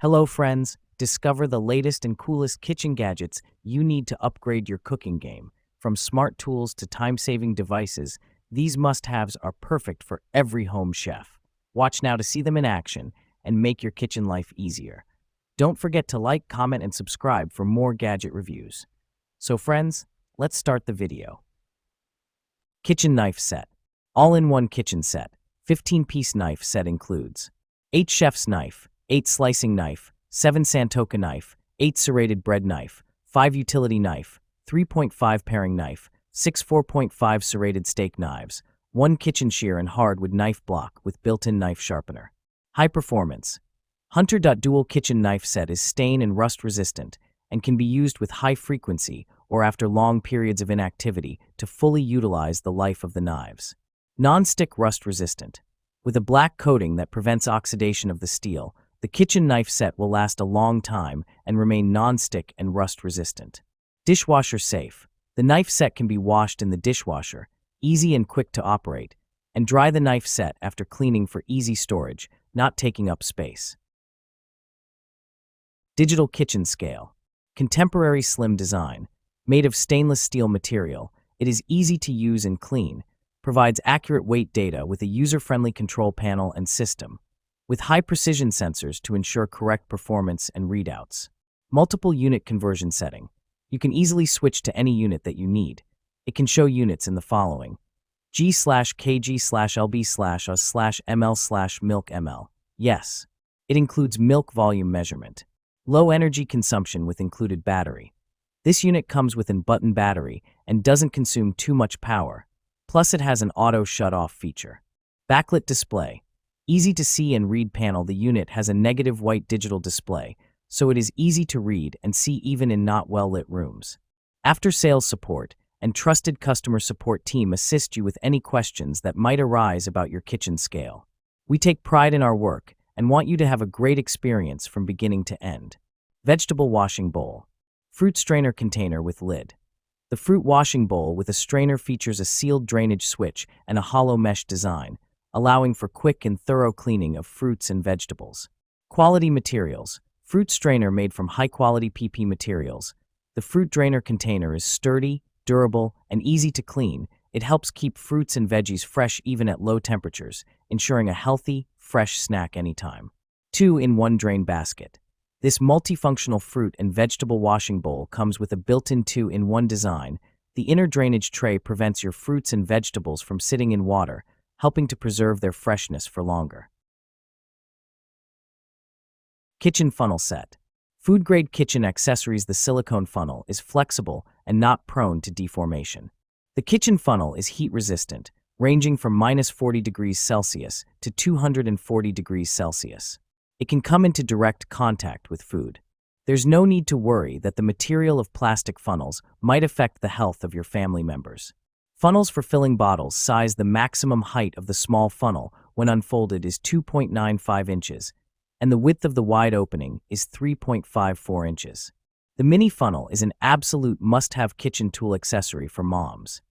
Hello, friends. Discover the latest and coolest kitchen gadgets you need to upgrade your cooking game. From smart tools to time-saving devices, these must-haves are perfect for every home chef. Watch now to see them in action and make your kitchen life easier. Don't forget to like, comment, and subscribe for more gadget reviews. So, friends, let's start the video. Kitchen Knife Set. All-in-one kitchen set. 15-piece knife set includes 8 chef's knife, 8 slicing knife, 7 Santoka knife, 8 serrated bread knife, 5 utility knife, 3.5 paring knife, 6 4.5 serrated steak knives, 1 kitchen shear and hardwood knife block with built-in knife sharpener. High performance. Hunter Dual Kitchen Knife Set is stain and rust resistant and can be used with high frequency or after long periods of inactivity to fully utilize the life of the knives. Non-stick rust resistant. With a black coating that prevents oxidation of the steel, the kitchen knife set will last a long time and remain non-stick and rust resistant. Dishwasher safe. The knife set can be washed in the dishwasher, easy and quick to operate, and dry the knife set after cleaning for easy storage, not taking up space. Digital kitchen scale. Contemporary slim design. Made of stainless steel material, it is easy to use and clean, provides accurate weight data with a user-friendly control panel and system, with high-precision sensors to ensure correct performance and readouts. Multiple unit conversion setting. You can easily switch to any unit that you need. It can show units in the following: G/kg/lb/us/ml/milk ml. Yes, it includes milk volume measurement. Low energy consumption with included battery. This unit comes with an button battery and doesn't consume too much power. Plus, it has an auto shut-off feature. Backlit display. Easy to see and read panel. The unit has a negative white digital display, so it is easy to read and see even in not well-lit rooms. After-sales support and trusted customer support team assist you with any questions that might arise about your kitchen scale. We take pride in our work and want you to have a great experience from beginning to end. Vegetable washing bowl. Fruit strainer container with lid. The fruit washing bowl with a strainer features a sealed drainage switch and a hollow mesh design, allowing for quick and thorough cleaning of fruits and vegetables. Quality materials. Fruit strainer made from high-quality PP materials. The fruit drainer container is sturdy, durable, and easy to clean. It helps keep fruits and veggies fresh even at low temperatures, ensuring a healthy, fresh snack anytime. 2-in-1 drain basket. This multifunctional fruit and vegetable washing bowl comes with a built-in 2-in-1 design. The inner drainage tray prevents your fruits and vegetables from sitting in water, helping to preserve their freshness for longer. Kitchen funnel set. Food-grade kitchen accessories. The silicone funnel is flexible and not prone to deformation. The kitchen funnel is heat-resistant, ranging from -40 degrees Celsius to 240 degrees Celsius. It can come into direct contact with food. There's no need to worry that the material of plastic funnels might affect the health of your family members. Funnels for filling bottles. Size. The maximum height of the small funnel when unfolded is 2.95 inches, and the width of the wide opening is 3.54 inches. The mini funnel is an absolute must-have kitchen tool accessory for moms.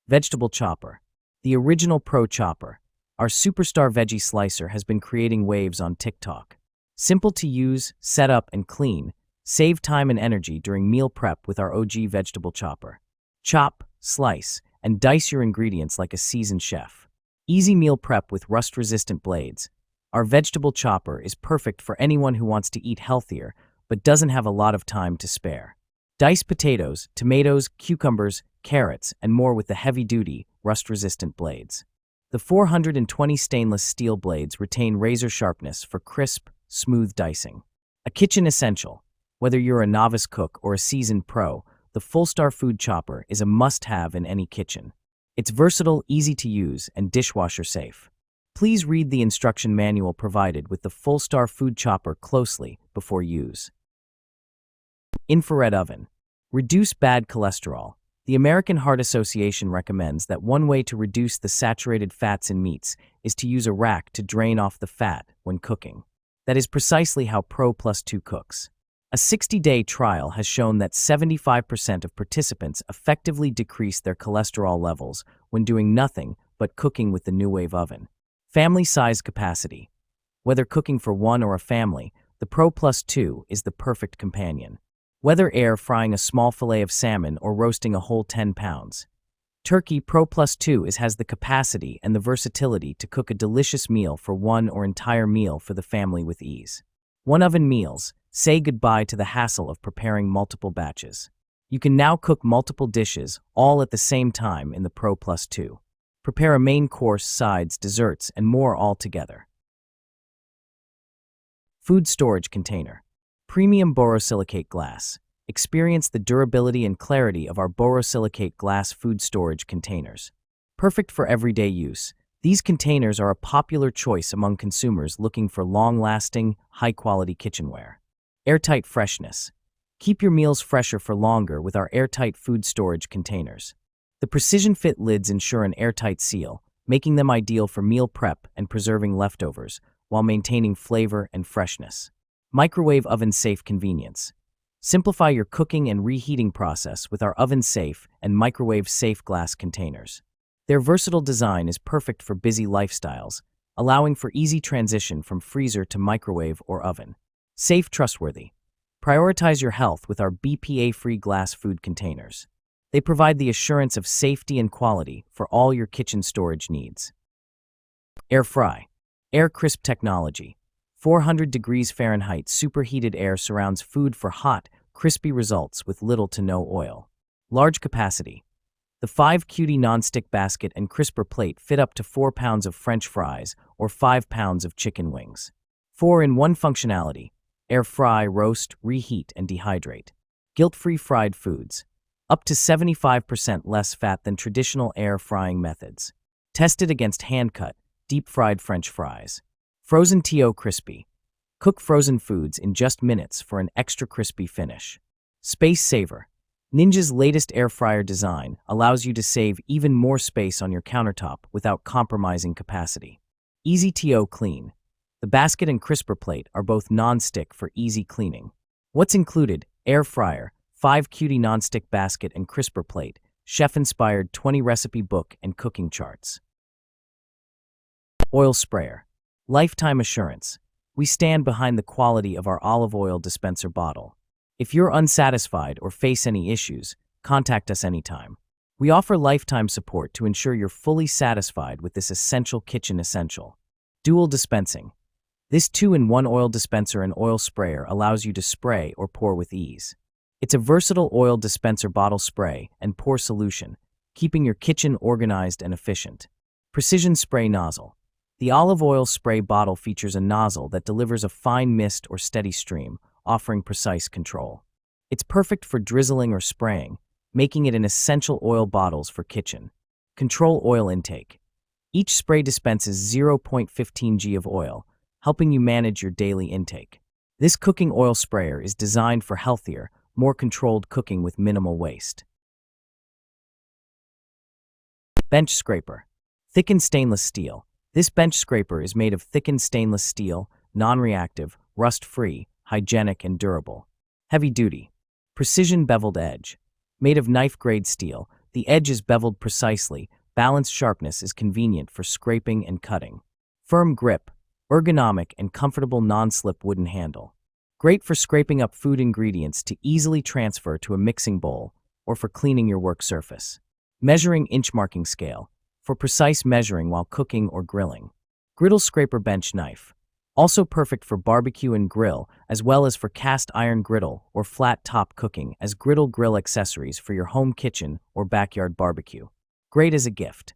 Vegetable chopper. The original Pro Chopper, our superstar veggie slicer, has been creating waves on TikTok. Simple to use, set up, and clean. Save time and energy during meal prep with our OG vegetable chopper. Chop, slice, and dice your ingredients like a seasoned chef. Easy meal prep with rust-resistant blades. Our vegetable chopper is perfect for anyone who wants to eat healthier but doesn't have a lot of time to spare. Dice potatoes, tomatoes, cucumbers, carrots, and more with the heavy-duty, rust-resistant blades. The 420 stainless steel blades retain razor sharpness for crisp, smooth dicing. A kitchen essential. Whether you're a novice cook or a seasoned pro, the Full-Star Food Chopper is a must-have in any kitchen. It's versatile, easy to use, and dishwasher safe. Please read the instruction manual provided with the Full-Star Food Chopper closely before use. Infrared oven. Reduce bad cholesterol. The American Heart Association recommends that one way to reduce the saturated fats in meats is to use a rack to drain off the fat when cooking. That is precisely how Pro Plus 2 cooks. A 60-day trial has shown that 75% of participants effectively decreased their cholesterol levels when doing nothing but cooking with the New Wave oven. Family size capacity. Whether cooking for one or a family, the Pro Plus 2 is the perfect companion. Whether air frying a small fillet of salmon or roasting a whole 10 pounds, Turkey Pro Plus 2 has the capacity and the versatility to cook a delicious meal for one or entire meal for the family with ease. One oven meals, say goodbye to the hassle of preparing multiple batches. You can now cook multiple dishes all at the same time in the Pro Plus 2. Prepare a main course, sides, desserts, and more all together. Food storage container. Premium borosilicate glass. Experience the durability and clarity of our borosilicate glass food storage containers. Perfect for everyday use, these containers are a popular choice among consumers looking for long-lasting, high-quality kitchenware. Airtight freshness. Keep your meals fresher for longer with our airtight food storage containers. The precision-fit lids ensure an airtight seal, making them ideal for meal prep and preserving leftovers, while maintaining flavor and freshness. Microwave oven-safe convenience. Simplify your cooking and reheating process with our oven-safe and microwave-safe glass containers. Their versatile design is perfect for busy lifestyles, allowing for easy transition from freezer to microwave or oven. Safe, trustworthy. Prioritize your health with our BPA-free glass food containers. They provide the assurance of safety and quality for all your kitchen storage needs. Air fry. Air crisp technology. 400 degrees Fahrenheit superheated air surrounds food for hot, crispy results with little to no oil. Large capacity. The 5QD non-stick basket and crisper plate fit up to 4 pounds of French fries or 5 pounds of chicken wings. 4-in-1 functionality. Air fry, roast, reheat, and dehydrate. Guilt-free fried foods. Up to 75% less fat than traditional air frying methods. Tested against hand-cut, deep-fried French fries. Frozen TO crispy. Cook frozen foods in just minutes for an extra crispy finish. Space saver. Ninja's latest air fryer design allows you to save even more space on your countertop without compromising capacity. Easy TO clean. The basket and crisper plate are both non-stick for easy cleaning. What's included? Air fryer, 5QD non-stick basket and crisper plate, chef-inspired 20-recipe book and cooking charts. Oil sprayer. Lifetime assurance. We stand behind the quality of our olive oil dispenser bottle. If you're unsatisfied or face any issues, contact us anytime. We offer lifetime support to ensure you're fully satisfied with this essential kitchen essential. Dual dispensing. This 2-in-1 oil dispenser and oil sprayer allows you to spray or pour with ease. It's a versatile oil dispenser bottle spray and pour solution, keeping your kitchen organized and efficient. Precision spray nozzle. The olive oil spray bottle features a nozzle that delivers a fine mist or steady stream, offering precise control. It's perfect for drizzling or spraying, making it an essential oil bottles for kitchen. Control oil intake. Each spray dispenses 0.15 g of oil, helping you manage your daily intake. This cooking oil sprayer is designed for healthier, more controlled cooking with minimal waste. Bench scraper. Thickened stainless steel. This bench scraper is made of thickened stainless steel, non-reactive, rust-free, hygienic, and durable. Heavy-duty. Precision beveled edge. Made of knife-grade steel, the edge is beveled precisely, balanced sharpness is convenient for scraping and cutting. Firm grip. Ergonomic and comfortable non-slip wooden handle. Great for scraping up food ingredients to easily transfer to a mixing bowl or for cleaning your work surface. Measuring inch marking scale. For precise measuring while cooking or grilling. Griddle scraper bench knife. Also perfect for barbecue and grill, as well as for cast iron griddle or flat top cooking as griddle grill accessories for your home kitchen or backyard barbecue. Great as a gift.